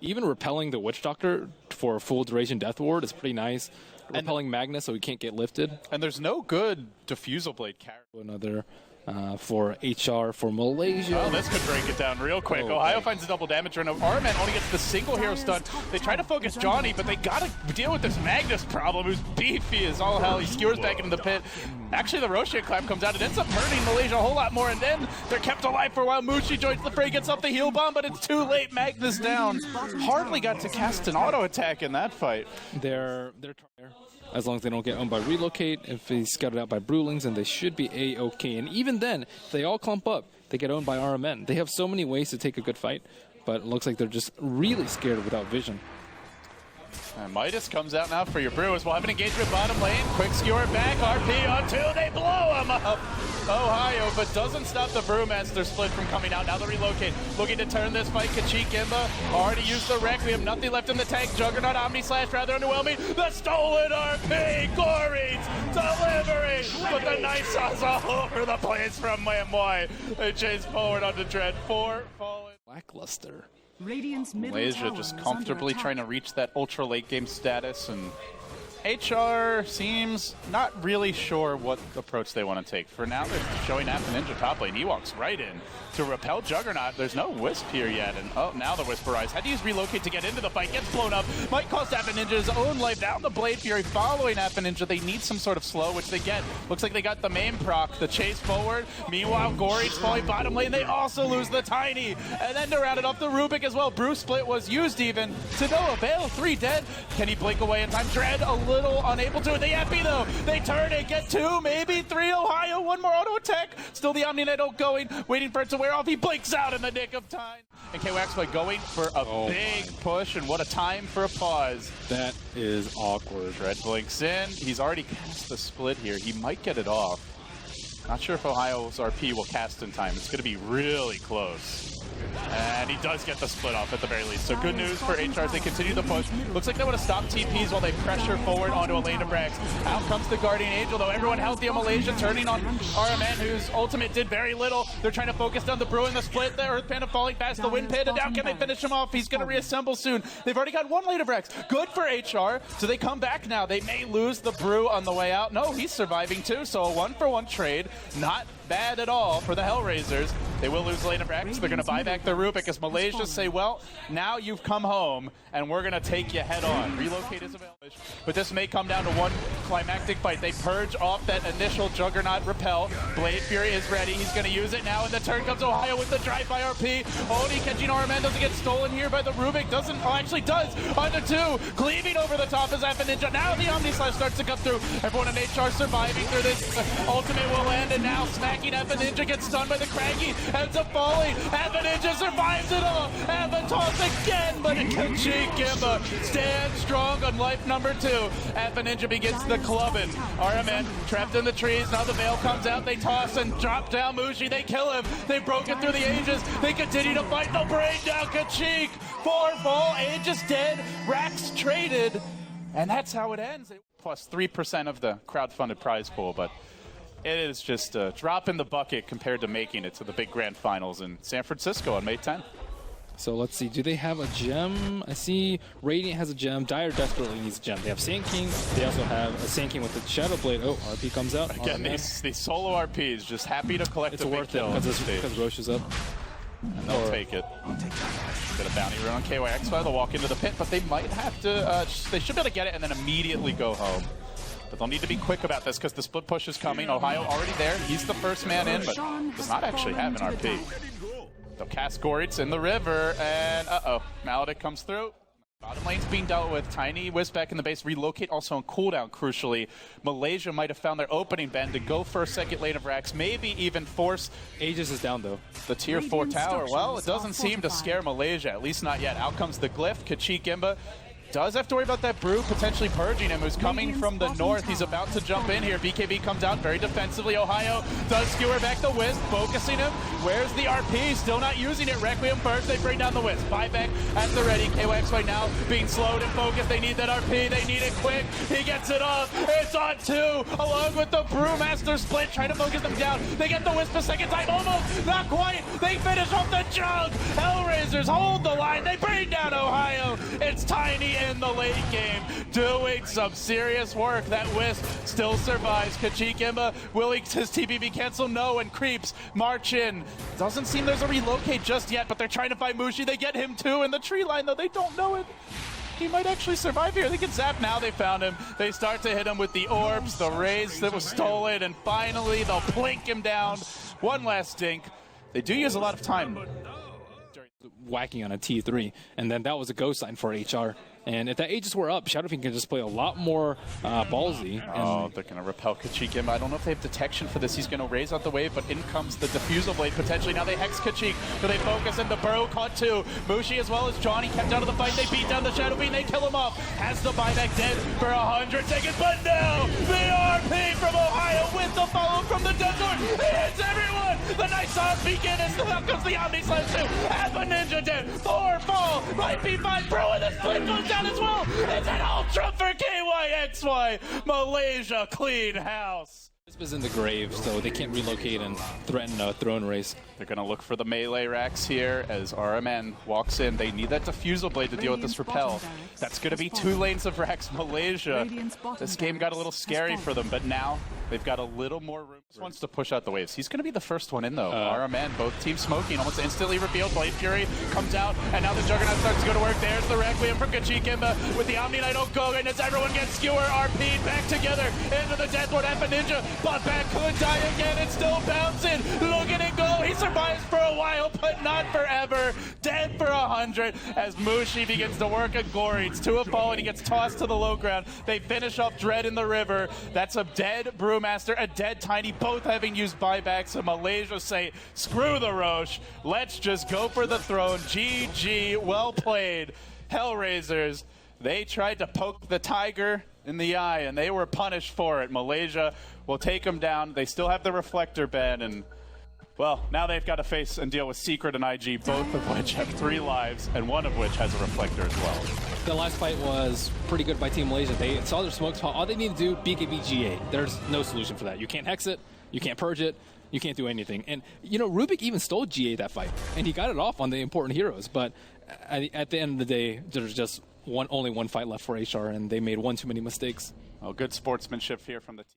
even repelling the Witch Doctor for a full duration Death Ward is pretty nice. Repelling Magnus so he can't get lifted. And there's no good Diffusal Blade carry. Another for HR for Malaysia. Oh, this could break it down real quick. Ohaiyo finds a double damage run. Arman only gets the single hero stun. They try to focus Johnny, but they gotta deal with this Magnus problem, who's beefy as all hell. He skewers back into the pit. Actually, the Roshan clap comes out. It ends up hurting Malaysia a whole lot more, and then they're kept alive for a while. Mushi joins the fray, gets off the heal bomb, but it's too late. Magnus down. Hardly got to cast an auto attack in that fight. They're as long as they don't get owned by Relocate. If he's scouted out by Brewlings, and they should be A-OK. And even then, if they all clump up, they get owned by RMN. They have so many ways to take a good fight, but it looks like they're just really scared without vision. And Midas comes out now for your Brewers. We'll have an engagement bottom lane. Quick skewer back. RP on 2. They blow him up. Ohaiyo, but doesn't stop the Brewmaster split from coming out. Now the Relocate looking to turn this fight. Ky.xY already used the wreck. We have nothing left in the tank. Juggernaut, Omni Slash, rather underwhelming. The stolen RP. Gorec delivering. But the knife saws all over the place from MatchID. They chase forward onto Dread. 4 fallen. Lackluster. Malaysia just comfortably trying to reach that ultra late game status, and HR seems not really sure what approach they want to take. For now, they're showing Afoninje top lane. He walks right in to repel Juggernaut. There's no Wisp here yet, and oh, now the Whisper Rise. Had to use Relocate to get into the fight, gets blown up. Might cost Afoninje his own life. Down the Blade Fury following Afoninje. They need some sort of slow, which they get. Looks like they got the main proc, the chase forward. Meanwhile, Gorec's falling bottom lane. They also lose the Tiny. And then to round it off, the Rubick as well. Brew Split was used even to no avail. 3 dead. Can he blink away in time? Dread a little unable to. The Epi though. They turn it, get 2, maybe 3. Ohaiyo, 1 more auto attack. Still the Omniknight going, waiting for it to wear off. He blinks out in the nick of time. And Ky.xY going for a big push, and what a time for a pause. That is awkward. Dread blinks in. He's already cast the split here. He might get it off. Not sure if Ohio's RP will cast in time. It's going to be really close. And he does get the split off at the very least. So good news for HR as they continue the push. Looks like they want to stop TPs while they pressure forward onto Elena Brax. Out comes the Guardian Angel, though. Everyone healthy on Malaysia, turning on RMN, whose ultimate did very little. They're trying to focus down the Brew in the split. The Earth Panda falling fast, the Wind Panda down. Can they finish him off? He's going to reassemble soon. They've already got 1 Elena Brax. Good for HR. So they come back now. They may lose the Brew on the way out. No, he's surviving too. So a 1-for-1 trade. Not bad at all for the HellRaisers. They will lose Elena Brax. They're going to buy back the Rubick as Malaysia say, well, now you've come home and we're going to take you head on. Relocate is available. But this may come down to one climactic fight. They purge off that initial Juggernaut repel. Blade Fury is ready. He's going to use it now, and the turn comes Ohaiyo with the drive-by RP. Oni catching Arman doesn't get stolen here by the Rubick. Doesn't, oh, actually does. Under 2. Cleaving over the top is Afoninje. Now the Omni Slash starts to come through. Everyone in HR surviving through this. Ultimate will land, and now smacking Afoninje gets stunned by the Craggy. Ends up falling. Afoninje survives it all. Avatos again, but Ky.xY stands strong on life number 2. Afoninje begins the clubbing. RMN trapped in the trees. Now the Veil comes out. They toss and drop down Mushi. They kill him. They've broken through the Aegis. They continue to fight. They'll bring down Ky.xY. 4 fall. Aegis dead. Rax traded. And that's how it ends. Plus 3% of the crowdfunded prize pool, but it is just a drop in the bucket compared to making it to the big grand finals in San Francisco on May 10th. So let's see, do they have a gem? I see Radiant has a gem. Dire desperately needs a gem. They have Sand King. They also have a Sand King with the Shadow Blade. Oh, RP comes out. Again, these solo RPs, just happy to collect it's a big worth kill. Because Roche is up. And they'll take it. Get a bounty run on Ky.xY. They'll walk into the pit, but they might have to, they should be able to get it and then immediately go home. But they'll need to be quick about this because the split push is coming. Ohaiyo already there. He's the first man in, but does not actually have an RP. They'll cast Gorec in the river, and uh-oh, Maledict comes through. Bottom lane's being dealt with. Tiny Wisp back in the base. Relocate also on cooldown, crucially. Malaysia might have found their opening bend to go for a second lane of Rax, maybe even force. Aegis is down, though. The tier 4 tower. Well, it doesn't seem to scare Malaysia, at least not yet. Out comes the Glyph. Ky.xY Does have to worry about that Brew potentially purging him, who's coming from the north. He's about to jump in here. BKB comes out very defensively. Ohaiyo does skewer back the Wisp, focusing him. Where's the RP? Still not using it. Requiem first, they bring down the Wisp. Buyback at the ready. Ky.xY now being slowed and focused. They need that RP. They need it quick. He gets it off. It's on 2, along with the Brewmaster split, trying to focus them down. They get the Wisp a second time. Almost, not quite. They finish off the Jug. HellRaisers hold the line. They bring down Ohaiyo. It's Tiny in the late game, doing some serious work. That Wisp still survives. Ky.xY, will his TP be canceled? No, and creeps march in. Doesn't seem there's a relocate just yet, but they're trying to find Mushi. They get him too in the tree line, though. They don't know it. He might actually survive here. They can zap now. They found him. They start to hit him with the orbs, the raise that was stolen, and finally they'll plink him down. One last stink. They do use a lot of time. Whacking on a T3, and then that was a go sign for HR. And if that Aegis were up, Shadow Fiend can just play a lot more ballsy. Oh, they're going to repel Ky.xY. I don't know if they have detection for this. He's going to raise out the wave, but in comes the Diffusal Blade potentially. Now they hex Ky.xY. Do they focus? And the Burrow caught 2. Mushi as well as Johnny kept out of the fight. They beat down the Shadow Fiend. They kill him off. Has the buyback dead for 100 seconds, but now the RP from Ohaiyo with the follow from the desert. It hits everyone. The nice off begin as now comes the Omni Slam 2. Afoninje dead. 4 fall. Right B5. Brew and the split goes down as well. It's an ultra for Ky.xY. Malaysia clean house. Wisp is in the grave, so they can't relocate and threaten a throne race. They're going to look for the melee racks here as RMN walks in. They need that Diffusal Blade to deal with this repel. That's going to be 2 lanes of racks. Malaysia, this game got a little scary for them, but now they've got a little more room. Just wants to push out the waves. He's going to be the first one in, though. RMN, both teams smoking, almost instantly revealed. Blade Fury comes out, and now the Juggernaut starts to go to work. There's the Requiem from Ky.xY with the Omniknight. Oh, go, and as everyone gets skewer, RP back together into the Deathward. Afoninje, but back could die again. It's still bouncing. Look at it go. He survives for a while, but not forever. Dead for 100 as Mushi begins to work a Gorec. 2 have fallen. He gets tossed to the low ground. They finish off Dread in the river. That's a dead Brewmaster, a dead Tiny, both having used buybacks. So Malaysia say, screw the Roche. Let's just go for the throne. GG, well played. HellRaisers, they tried to poke the tiger in the eye, and they were punished for it. Malaysia will take them down. They still have the reflector ban, and well, now they've got to face and deal with Secret and IG, both of which have 3 lives, and one of which has a reflector as well. The last fight was pretty good by Team Malaysia. They saw their smoke spot. All they need to do, BKB GA. There's no solution for that. You can't hex it. You can't purge it. You can't do anything. And, you know, Rubick even stole GA that fight, and he got it off on the important heroes. But at the end of the day, there's just only one fight left for HR, and they made one too many mistakes. Well, good sportsmanship here from the team.